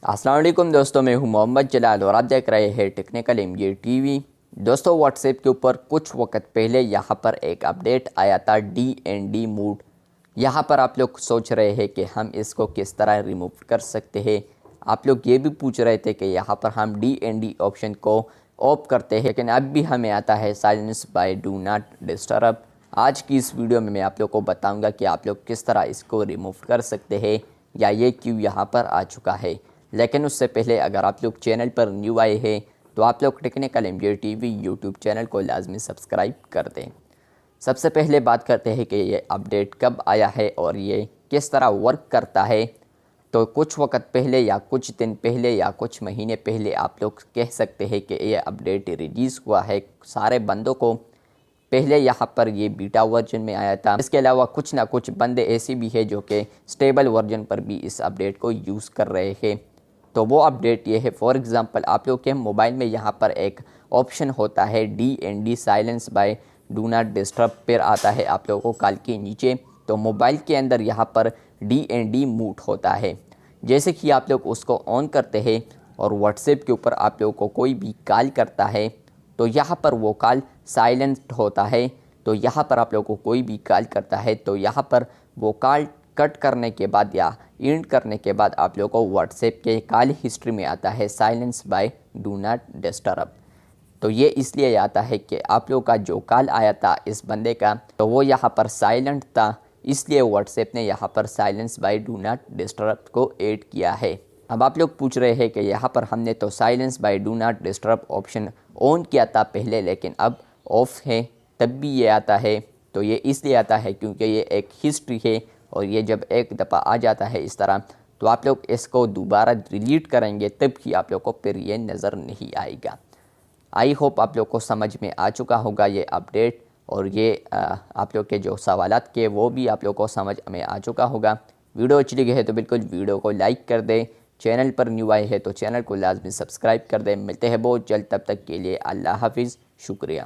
अस्सलाम वालेकुम दोस्तों, मैं हूं मोहम्मद जलाल और आप देख रहे हैं टेक्निकल एमजे टीवी। दोस्तों, व्हाट्सएप के ऊपर कुछ वक्त पहले यहां पर एक अपडेट आया था DND मोड। यहां पर आप लोग सोच रहे हैं कि हम इसको किस तरह रिमूव कर सकते हैं। आप लोग ये भी पूछ रहे थे कि यहां पर हम DND ऑप्शन को ऑफ करते हैं, लेकिन अब भी हमें आता है silence by do not disturb. आज की इस वीडियो में मैं आप लोग को बताऊँगा कि आप लोग किस तरह इसको रिमूव कर सकते हैं या ये क्यों यहाँ पर आ चुका है। लेकिन उससे पहले अगर आप लोग चैनल पर न्यू आए हैं तो आप लोग technical MJ TV YouTube channel को लाजमी सब्सक्राइब कर दें। सबसे पहले बात करते हैं कि ये अपडेट कब आया है और ये किस तरह वर्क करता है। तो कुछ वक्त पहले या कुछ दिन पहले या कुछ महीने पहले आप लोग कह सकते हैं कि ये अपडेट रिलीज़ हुआ है सारे बंदों को। पहले यहाँ पर ये बीटा वर्जन में आया था। इसके अलावा कुछ ना कुछ बंदे ऐसे भी है जो कि स्टेबल वर्जन पर भी इस अपडेट को यूज़ कर रहे हैं। तो वो अपडेट ये है, फॉर एग्ज़ाम्पल आप लोग के मोबाइल में यहाँ पर एक ऑप्शन होता है DND silence by do not disturb पर आता है आप लोगों को कॉल के नीचे। तो मोबाइल के अंदर यहाँ पर DND मोड होता है। जैसे कि आप लोग उसको ऑन करते हैं और व्हाट्सएप के ऊपर आप लोगों को कोई भी कॉल करता है तो यहाँ पर वो कॉल साइलेंट होता है। तो यहाँ पर आप लोगों को कोई भी कॉल करता है तो यहाँ पर वो कॉल कट करने के बाद या एंड करने के बाद आप लोगों को व्हाट्सएप के कॉल हिस्ट्री में आता है silence by do not disturb. तो ये इसलिए आता है कि आप लोगों का जो कॉल आया था इस बंदे का तो वो यहाँ पर साइलेंट था, इसलिए व्हाट्सएप ने यहाँ पर silence by do not disturb को ऐड किया है। अब आप लोग पूछ रहे हैं कि यहाँ पर हमने तो silence by do not disturb option on किया था पहले, लेकिन अब ऑफ है, तब भी ये आता है। तो ये इसलिए आता है क्योंकि ये एक हिस्ट्री है और ये जब एक दफ़ा आ जाता है इस तरह तो आप लोग इसको दोबारा डिलीट करेंगे तब ही आप लोग को फिर ये नज़र नहीं आएगा। आई होप आप लोग को समझ में आ चुका होगा ये अपडेट, और ये आप लोग के जो सवालात के वो भी आप लोग को समझ में आ चुका होगा। वीडियो अच्छी लगी है तो बिल्कुल वीडियो को लाइक कर दें। चैनल पर न्यू आए हैं तो चैनल को लाजमी सब्सक्राइब कर दें। मिलते हैं बहुत जल्द, तब तक के लिए अल्लाह हाफिज़, शुक्रिया।